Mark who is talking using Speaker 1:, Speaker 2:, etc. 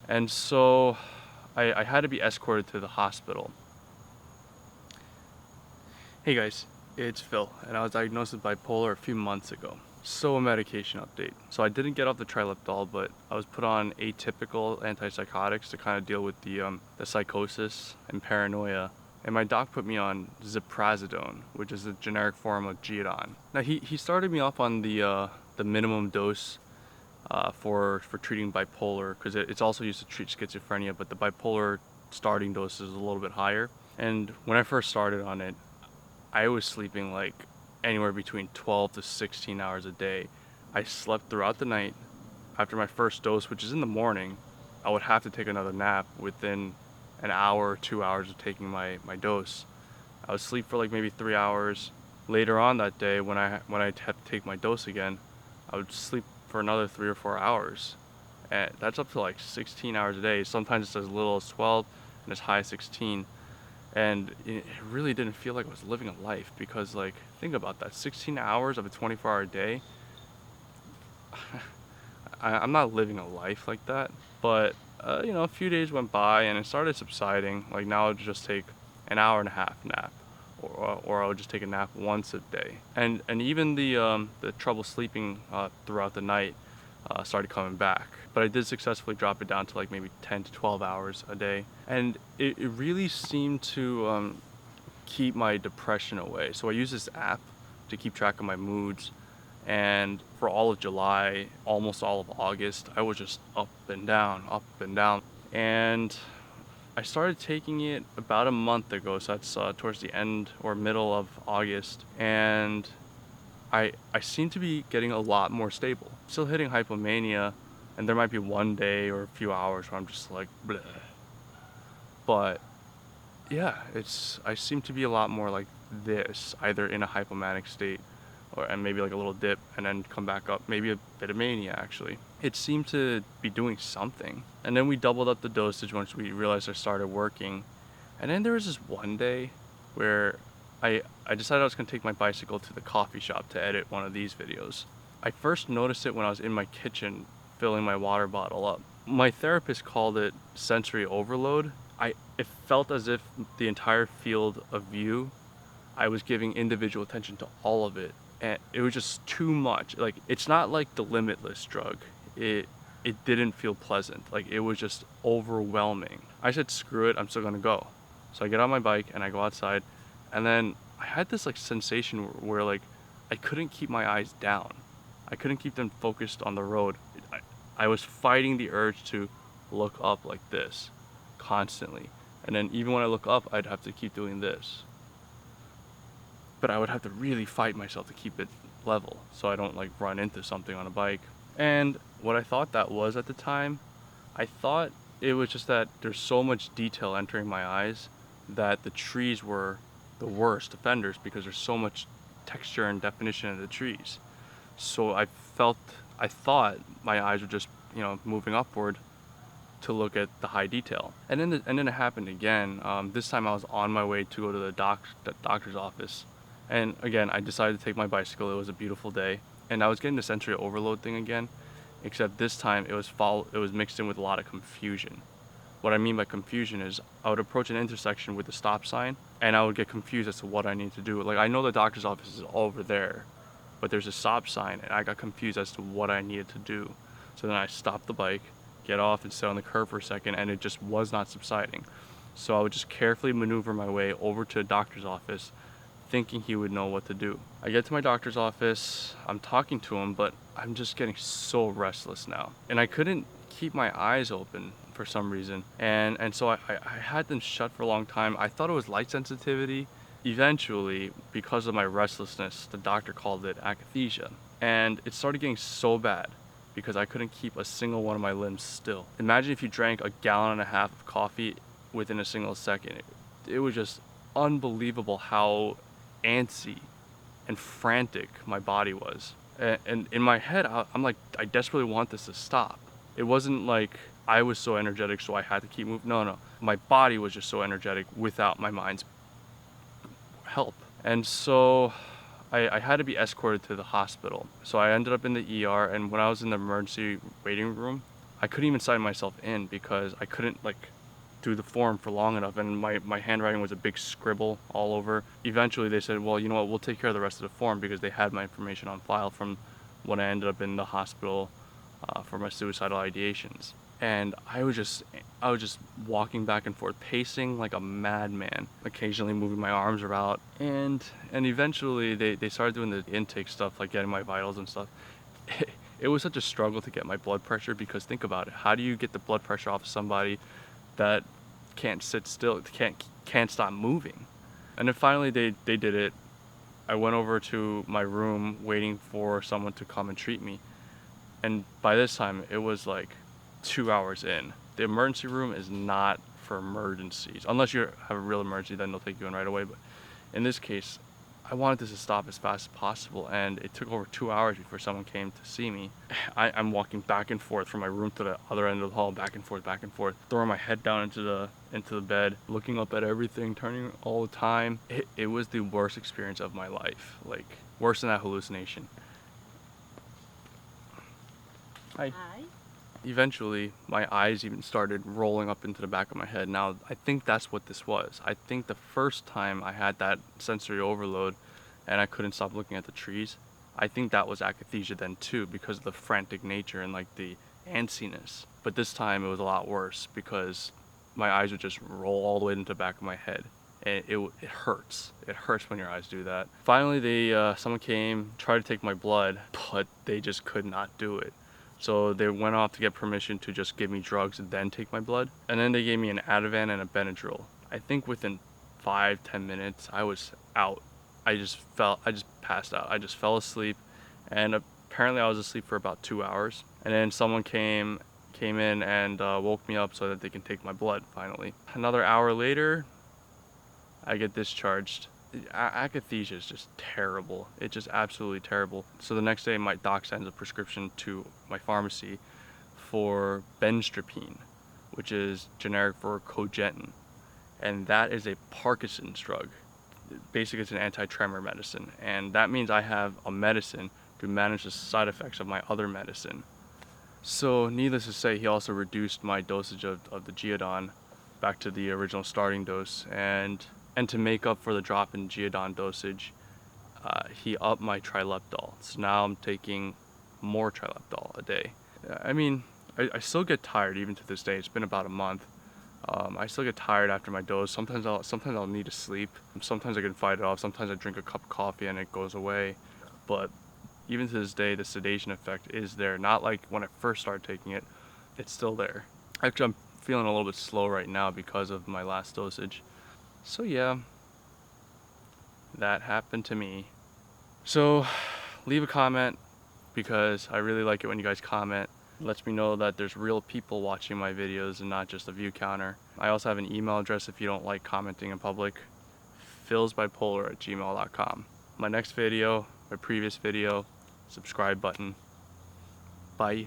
Speaker 1: And so I had to be escorted to the hospital. Hey guys, it's Phil, and I was diagnosed with bipolar a few months ago. So a medication update. So I didn't get off the triliptol, but I was put on atypical antipsychotics to kind of deal with the psychosis and paranoia. And my doc put me on Ziprasidone, which is a generic form of Geodon. Now he started me off on the minimum dose for treating bipolar, because it's also used to treat schizophrenia, but the bipolar starting dose is a little bit higher. And when I first started on it, I was sleeping like anywhere between 12 to 16 hours a day. I slept throughout the night. After my first dose, which is in the morning, I would have to take another nap within an hour or 2 hours of taking my dose. I would sleep for like maybe 3 hours. Later on that day, when I had to take my dose again, I would sleep for another 3 or 4 hours. And that's up to like 16 hours a day. Sometimes it's as little as 12 and as high as 16. And it really didn't feel like I was living a life, because like, think about that, 16 hours of a 24-hour day. I'm not living a life like that. But a few days went by and it started subsiding. Like now I would just take an hour and a half nap, or I would just take a nap once a day. And even the trouble sleeping throughout the night started coming back. But I did successfully drop it down to like maybe 10 to 12 hours a day. And it really seemed to keep my depression away. So I use this app to keep track of my moods. And for all of July, almost all of August, I was just up and down, up and down. And I started taking it about a month ago, so that's towards the end or middle of August. And I seem to be getting a lot more stable. Still hitting hypomania, and there might be one day or a few hours where I'm just like, bleh. But yeah, I seem to be a lot more like this, either in a hypomanic state, and maybe like a little dip and then come back up, maybe a bit of mania actually. It seemed to be doing something. And then we doubled up the dosage once we realized I started working. And then there was this one day where I decided I was going to take my bicycle to the coffee shop to edit one of these videos. I first noticed it when I was in my kitchen filling my water bottle up. My therapist called it sensory overload. It felt as if the entire field of view, I was giving individual attention to all of it. And it was just too much. Like, it's not like the limitless drug. It didn't feel pleasant. Like, it was just overwhelming. I said, screw it, I'm still gonna go. So I get on my bike and I go outside, and then I had this like sensation where like I couldn't keep my eyes down. I couldn't keep them focused on the road. I was fighting the urge to look up like this constantly. And then even when I look up, I'd have to keep doing this. But I would have to really fight myself to keep it level so I don't like run into something on a bike. And what I thought that was at the time, I thought it was just that there's so much detail entering my eyes that the trees were the worst offenders, because there's so much texture and definition in the trees. So I thought my eyes were just, moving upward to look at the high detail. And then it happened again. This time I was on my way to go to the doctor's office. And again, I decided to take my bicycle. It was a beautiful day. And I was getting the sensory overload thing again, except this time it was mixed in with a lot of confusion. What I mean by confusion is I would approach an intersection with a stop sign and I would get confused as to what I need to do. Like, I know the doctor's office is over there, but there's a stop sign and I got confused as to what I needed to do. So then I stopped the bike, get off and sit on the curb for a second, and it just was not subsiding. So I would just carefully maneuver my way over to a doctor's office, thinking he would know what to do. I get to my doctor's office, I'm talking to him, but I'm just getting so restless now. And I couldn't keep my eyes open for some reason. And so I had them shut for a long time. I thought it was light sensitivity. Eventually, because of my restlessness, the doctor called it akathisia. And it started getting so bad because I couldn't keep a single one of my limbs still. Imagine if you drank a gallon and a half of coffee within a single second. It was just unbelievable how antsy and frantic my body was. And in my head, I'm like, I desperately want this to stop. It wasn't like I was so energetic so I had to keep moving. No. My body was just so energetic without my mind's help. And so I had to be escorted to the hospital. So I ended up in the ER, and when I was in the emergency waiting room, I couldn't even sign myself in because I couldn't like do the form for long enough, and my handwriting was a big scribble all over. Eventually they said, well, you know what, we'll take care of the rest of the form, because they had my information on file from when I ended up in the hospital for my suicidal ideations. And I was just walking back and forth, pacing like a madman, occasionally moving my arms around. And eventually they started doing the intake stuff, like getting my vitals and stuff. It was such a struggle to get my blood pressure, because think about it. How do you get the blood pressure off of somebody that can't sit still, can't stop moving? And then finally they did it. I went over to my room waiting for someone to come and treat me. And by this time it was like 2 hours in. The emergency room is not for emergencies. Unless you have a real emergency, then they'll take you in right away. But in this case, I wanted this to stop as fast as possible, and it took over 2 hours before someone came to see me. I'm walking back and forth from my room to the other end of the hall, back and forth, throwing my head down into the bed, looking up at everything, turning all the time. It was the worst experience of my life, like worse than that hallucination. Hi. Eventually, my eyes even started rolling up into the back of my head. Now, I think that's what this was. I think the first time I had that sensory overload and I couldn't stop looking at the trees, I think that was akathisia then too, because of the frantic nature and like the antsiness. But this time it was a lot worse, because my eyes would just roll all the way into the back of my head. And it hurts. It hurts when your eyes do that. Finally, someone came, tried to take my blood, but they just could not do it. So they went off to get permission to just give me drugs and then take my blood. And then they gave me an Ativan and a Benadryl. I think within 5-10 minutes, I was out. I just passed out. I just fell asleep, and apparently I was asleep for about 2 hours. And then someone came in and woke me up so that they can take my blood finally. Another hour later, I get discharged. Akathisia is just terrible. It's just absolutely terrible. So the next day my doc sends a prescription to my pharmacy for benstropine, which is generic for cogentin. And that is a Parkinson's drug. Basically it's an anti-tremor medicine. And that means I have a medicine to manage the side effects of my other medicine. So needless to say, he also reduced my dosage of the Geodon back to the original starting dose. And to make up for the drop in Geodon dosage, he upped my trileptal. So now I'm taking more trileptal a day. I mean, I still get tired even to this day. It's been about a month. I still get tired after my dose. Sometimes I'll need to sleep. Sometimes I can fight it off. Sometimes I drink a cup of coffee and it goes away. But even to this day, the sedation effect is there. Not like when I first started taking it. It's still there. Actually, I'm feeling a little bit slow right now because of my last dosage. So yeah, that happened to me. So leave a comment, because I really like it when you guys comment. It lets me know that there's real people watching my videos and not just a view counter. I also have an email address if you don't like commenting in public, philsbipolar@gmail.com. My next video, my previous video, subscribe button. Bye.